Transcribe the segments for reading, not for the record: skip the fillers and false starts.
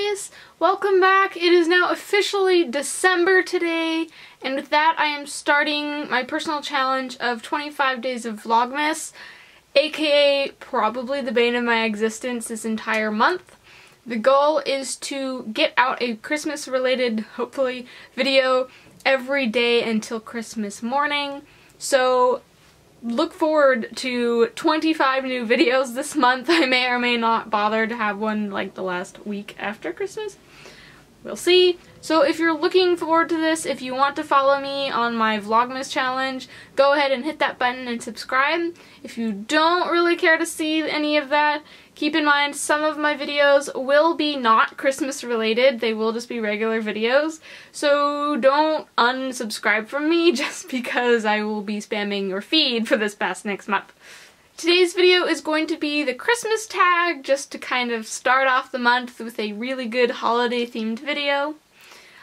guys! Welcome back. It is now officially December today, and with that I am starting my personal challenge of 25 days of Vlogmas, aka probably the bane of my existence this entire month. The goal is to get out a Christmas related, hopefully, video every day until Christmas morning. So look forward to 25 new videos this month. I may or may not bother to have one like the last week after Christmas. We'll see. So if you're looking forward to this, if you want to follow me on my Vlogmas challenge, go ahead and hit that button and subscribe. If you don't really care to see any of that, keep in mind some of my videos will be not Christmas related. They will just be regular videos. So don't unsubscribe from me just because I will be spamming your feed for this past next month. Today's video is going to be the Christmas tag, just to kind of start off the month with a really good holiday themed video.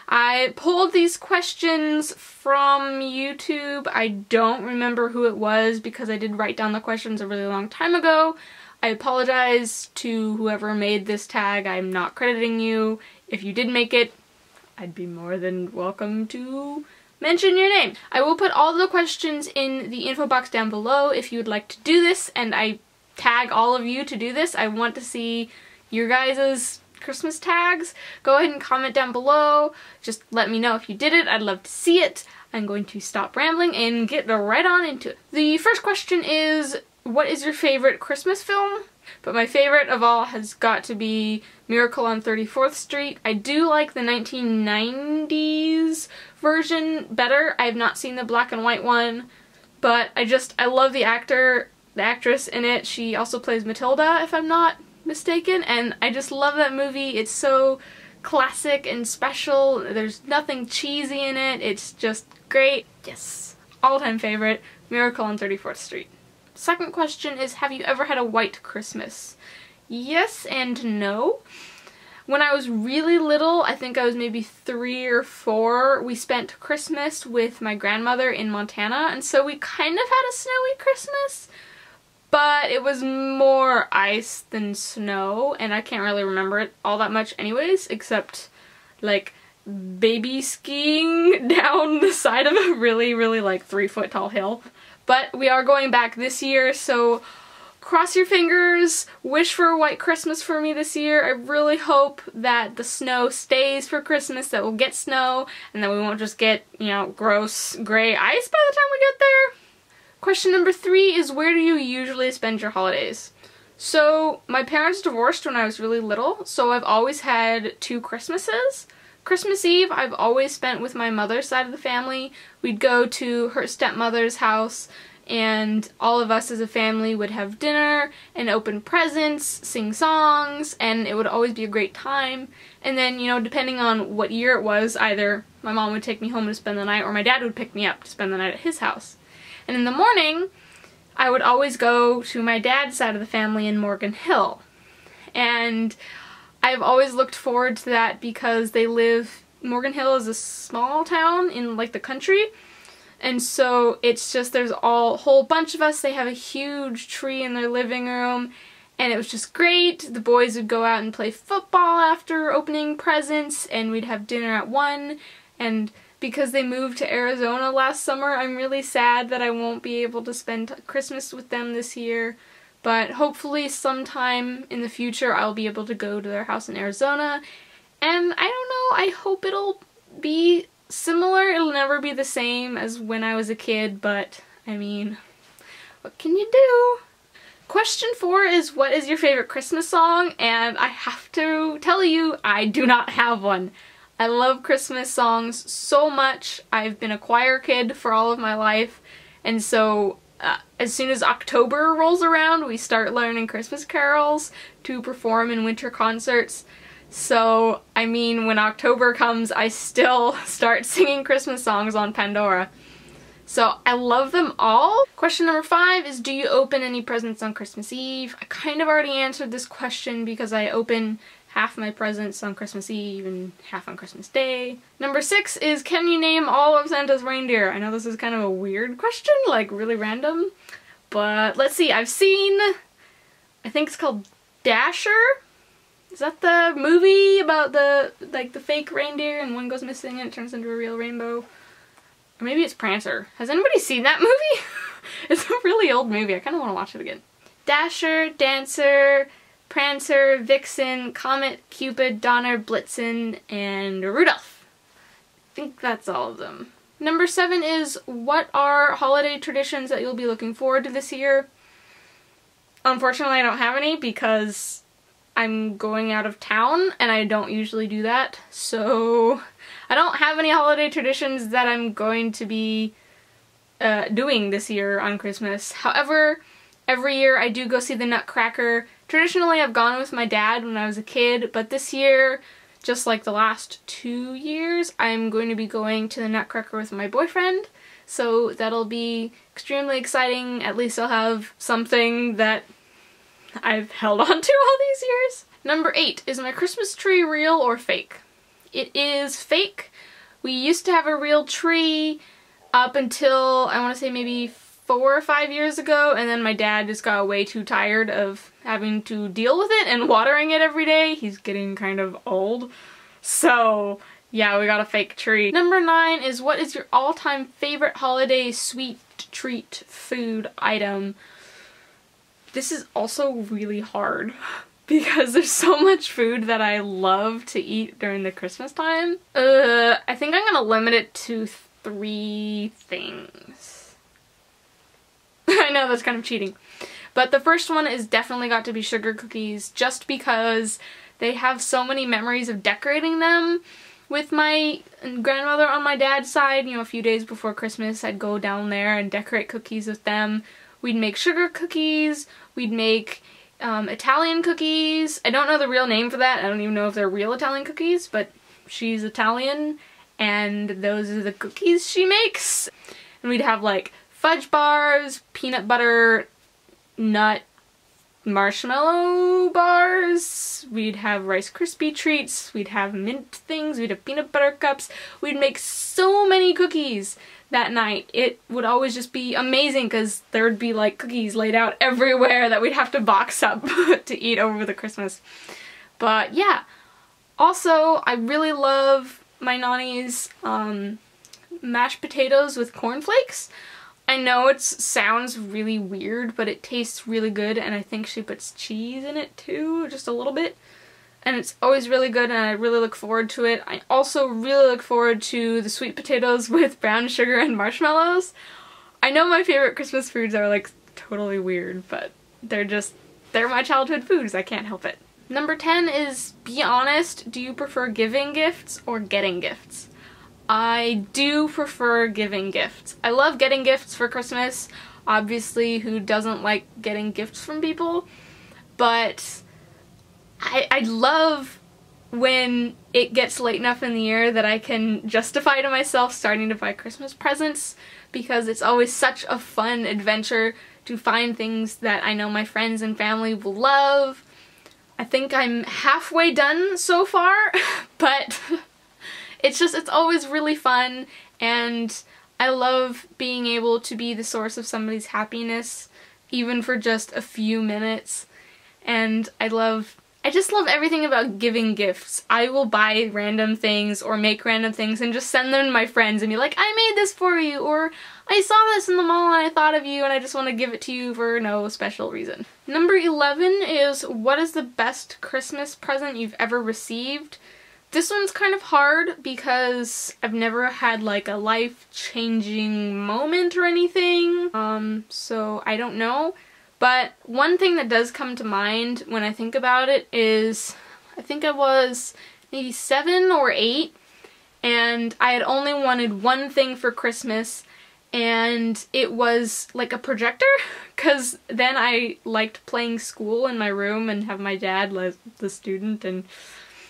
I pulled these questions from YouTube. I don't remember who it was because I did write down the questions a really long time ago. I apologize to whoever made this tag. I'm not crediting you. If you did make it, I'd be more than welcome to mention your name. I will put all the questions in the info box down below if you would like to do this, and I tag all of you to do this. I want to see your guys' Christmas tags. Go ahead and comment down below. Just let me know if you did it. I'd love to see it. I'm going to stop rambling and get right on into it. The first question is, what is your favorite Christmas film? But my favorite of all has got to be Miracle on 34th Street. I do like the 1990s version better. I have not seen the black and white one, but I love the actress in it. She also plays Matilda, if I'm not mistaken, and I just love that movie. It's so classic and special. There's nothing cheesy in it. It's just great. Yes, all-time favorite, Miracle on 34th Street. Second question is, have you ever had a white Christmas? Yes and no. When I was really little, I think I was maybe 3 or 4, we spent Christmas with my grandmother in Montana, and so we kind of had a snowy Christmas, but it was more ice than snow, and I can't really remember it all that much anyways, except like baby skiing down the side of a really like 3-foot tall hill. But we are going back this year, so cross your fingers, wish for a white Christmas for me this year. I really hope that the snow stays for Christmas, that we'll get snow, and that we won't just get, you know, gross gray ice by the time we get there. Question number 3 is, where do you usually spend your holidays? So my parents divorced when I was really little, so I've always had 2 Christmases. Christmas Eve I've always spent with my mother's side of the family. We'd go to her stepmother's house, and all of us as a family would have dinner and open presents, sing songs, and it would always be a great time. And then, you know, depending on what year it was, either my mom would take me home to spend the night or my dad would pick me up to spend the night at his house. And in the morning, I would always go to my dad's side of the family in Morgan Hill. And I've always looked forward to that because Morgan Hill is a small town in like the country, and so it's just, there's a whole bunch of us. They have a huge tree in their living room, and it was just great. The boys would go out and play football after opening presents, and we'd have dinner at 1, and because they moved to Arizona last summer, I'm really sad that I won't be able to spend Christmas with them this year. But hopefully sometime in the future I'll be able to go to their house in Arizona. And I don't know, I hope it'll be similar. It'll never be the same as when I was a kid, but I mean, what can you do? Question 4 is, what is your favorite Christmas song? And I have to tell you, I do not have one. I love Christmas songs so much. I've been a choir kid for all of my life, and so as soon as October rolls around, we start learning Christmas carols to perform in winter concerts. So, I mean, when October comes, I still start singing Christmas songs on Pandora. So, I love them all. Question number 5 is, do you open any presents on Christmas Eve? I kind of already answered this question because I open half my presents on Christmas Eve and half on Christmas Day. Number 6 is, can you name all of Santa's reindeer? I know this is kind of a weird question, like really random, but let's see. I've seen, I think it's called Dasher, Is that the movie about the fake reindeer and one goes missing and it turns into a real rainbow? Or maybe it's Prancer. Has anybody seen that movie? It's a really old movie. I kind of want to watch it again. Dasher, Dancer, Prancer, Vixen, Comet, Cupid, Donner, Blitzen, and Rudolph. I think that's all of them. Number 7 is, what are holiday traditions that you'll be looking forward to this year? Unfortunately, I don't have any because I'm going out of town and I don't usually do that. So I don't have any holiday traditions that I'm going to be doing this year on Christmas. However, every year I do go see the Nutcracker. Traditionally, I've gone with my dad when I was a kid, but this year, just like the last 2 years, I'm going to be going to the Nutcracker with my boyfriend. So that'll be extremely exciting. At least I'll have something that I've held on to all these years. Number 8, is my Christmas tree real or fake? It is fake. We used to have a real tree up until, I want to say maybe 4 or 5 years ago, and then my dad just got way too tired of having to deal with it and watering it every day. He's getting kind of old. So yeah, we got a fake tree. Number 9 is, what is your all-time favorite holiday sweet treat food item? This is also really hard because there's so much food that I love to eat during the Christmas time. I think I'm gonna limit it to 3 things. I know that's kind of cheating. But the first one is definitely got to be sugar cookies, just because they have so many memories of decorating them. With my grandmother on my dad's side, you know, a few days before Christmas, I'd go down there and decorate cookies with them. We'd make sugar cookies, we'd make Italian cookies. I don't know the real name for that. I don't even know if they're real Italian cookies, but she's Italian and those are the cookies she makes. And we'd have like fudge bars, peanut butter, nut, marshmallow bars, we'd have Rice Krispie treats, we'd have mint things, we'd have peanut butter cups. We'd make so many cookies that night. It would always just be amazing because there would be like cookies laid out everywhere that we'd have to box up to eat over the Christmas. But yeah, also I really love my nanny's mashed potatoes with cornflakes. I know it sounds really weird, but it tastes really good, and I think she puts cheese in it too, just a little bit. And it's always really good, and I really look forward to it. I also really look forward to the sweet potatoes with brown sugar and marshmallows. I know my favorite Christmas foods are like totally weird, but they're my childhood foods. I can't help it. Number 10 is, be honest, do you prefer giving gifts or getting gifts? I do prefer giving gifts. I love getting gifts for Christmas. Obviously, who doesn't like getting gifts from people? But I love when it gets late enough in the year that I can justify to myself starting to buy Christmas presents, because it's always such a fun adventure to find things that I know my friends and family will love. I think I'm halfway done so far, but it's always really fun, and I love being able to be the source of somebody's happiness, even for just a few minutes. And I just love everything about giving gifts. I will buy random things or make random things and just send them to my friends and be like, I made this for you, or I saw this in the mall and I thought of you and I just want to give it to you for no special reason. Number 11 is, what is the best Christmas present you've ever received? This one's kind of hard because I've never had like a life-changing moment or anything, so I don't know. But one thing that does come to mind when I think about it is, I think I was maybe 7 or 8, and I had only wanted one thing for Christmas, and it was like a projector, because then I liked playing school in my room and have my dad like the student, and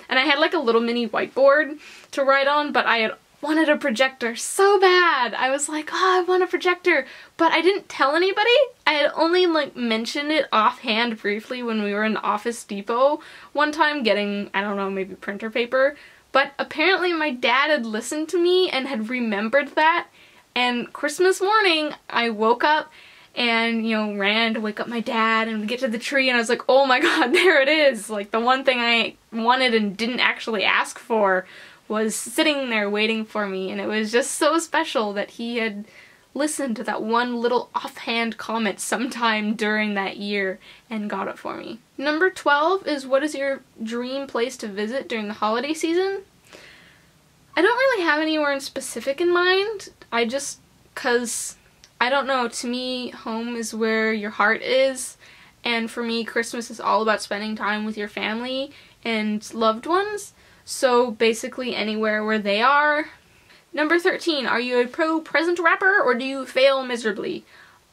I had like a little mini whiteboard to write on, but I had wanted a projector so bad. I was like, oh, I want a projector, but I didn't tell anybody. I had only like mentioned it offhand briefly when we were in Office Depot one time getting, I don't know, maybe printer paper, but apparently my dad had listened to me and had remembered that, and Christmas morning I woke up and, you know, ran to wake up my dad, and we get to the tree and I was like, oh my god, there it is! Like, the one thing I wanted and didn't actually ask for was sitting there waiting for me, and it was just so special that he had listened to that one little offhand comment sometime during that year and got it for me. Number 12 is, what is your dream place to visit during the holiday season? I don't really have anywhere in specific in mind. Cause I don't know, to me, home is where your heart is, and for me, Christmas is all about spending time with your family and loved ones, so basically anywhere where they are. Number 13, are you a pro present wrapper or do you fail miserably?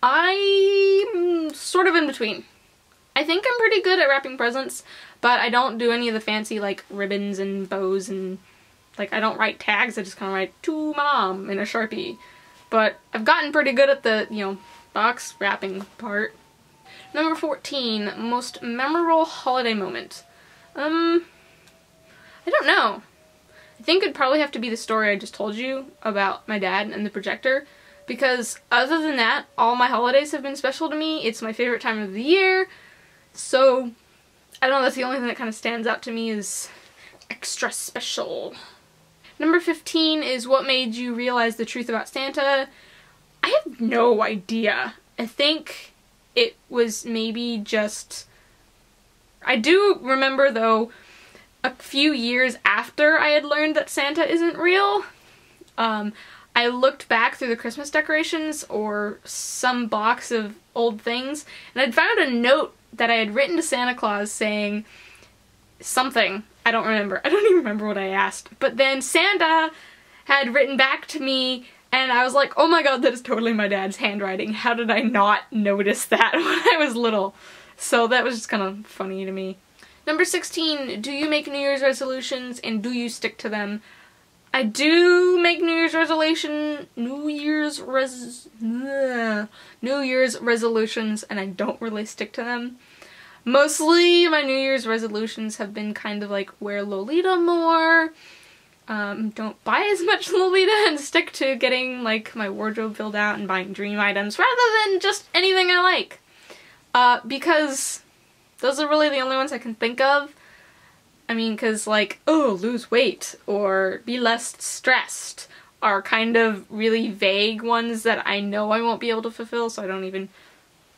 I'm sort of in between. I think I'm pretty good at wrapping presents, but I don't do any of the fancy, like, ribbons and bows and, like, I don't write tags, I just kind of write, to my mom, in a Sharpie. But I've gotten pretty good at the, you know, box wrapping part. Number 14, most memorable holiday moment. I don't know. I think it'd probably have to be the story I just told you about my dad and the projector, because other than that, all my holidays have been special to me. It's my favorite time of the year, so I don't know, that's the only thing that kind of stands out to me as extra special. Number 15 is, what made you realize the truth about Santa? I have no idea. I think it was maybe just... I do remember, though, a few years after I had learned that Santa isn't real, I looked back through the Christmas decorations or some box of old things, and I'd found a note that I had written to Santa Claus saying something. I don't remember. I don't even remember what I asked. But then Santa had written back to me, and I was like, oh my god, that is totally my dad's handwriting. How did I not notice that when I was little? So that was just kind of funny to me. Number 16, do you make New Year's resolutions and do you stick to them? I do make New Year's resolutions, and I don't really stick to them. Mostly my New Year's resolutions have been kind of like wear Lolita more, don't buy as much Lolita, and stick to getting like my wardrobe filled out and buying dream items rather than just anything I like. Because those are really the only ones I can think of. I mean, because like, oh, lose weight or be less stressed are kind of really vague ones that I know I won't be able to fulfill, so I don't even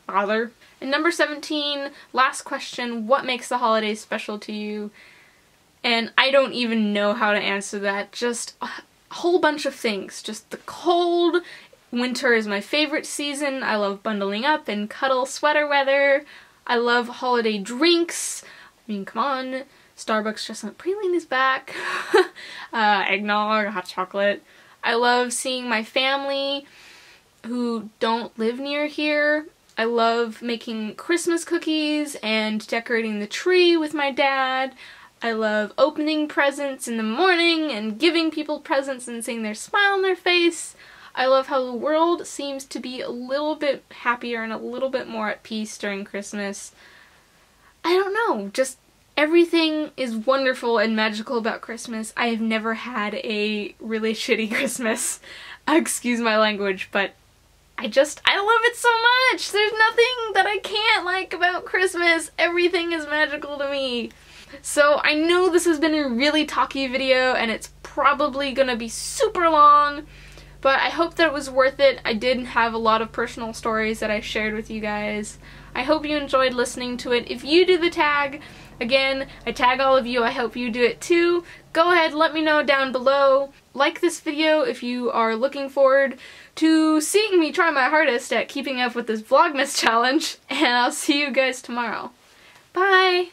bother. And number 17, last question, what makes the holidays special to you? And I don't even know how to answer that. Just a whole bunch of things. Just the cold. Winter is my favorite season. I love bundling up and cuddle sweater weather. I love holiday drinks. I mean, come on. Starbucks chestnut praline is back. Eggnog, hot chocolate. I love seeing my family who don't live near here. I love making Christmas cookies and decorating the tree with my dad. I love opening presents in the morning and giving people presents and seeing their smile on their face. I love how the world seems to be a little bit happier and a little bit more at peace during Christmas. I don't know, just everything is wonderful and magical about Christmas. I have never had a really shitty Christmas. Excuse my language, but I love it so much! There's nothing that I can't like about Christmas. Everything is magical to me. So I know this has been a really talky video and it's probably gonna be super long, but I hope that it was worth it. I did have a lot of personal stories that I shared with you guys. I hope you enjoyed listening to it. If you do the tag, again, I tag all of you, I hope you do it too. Go ahead, let me know down below. Like this video if you are looking forward to seeing me try my hardest at keeping up with this Vlogmas challenge, and I'll see you guys tomorrow. Bye!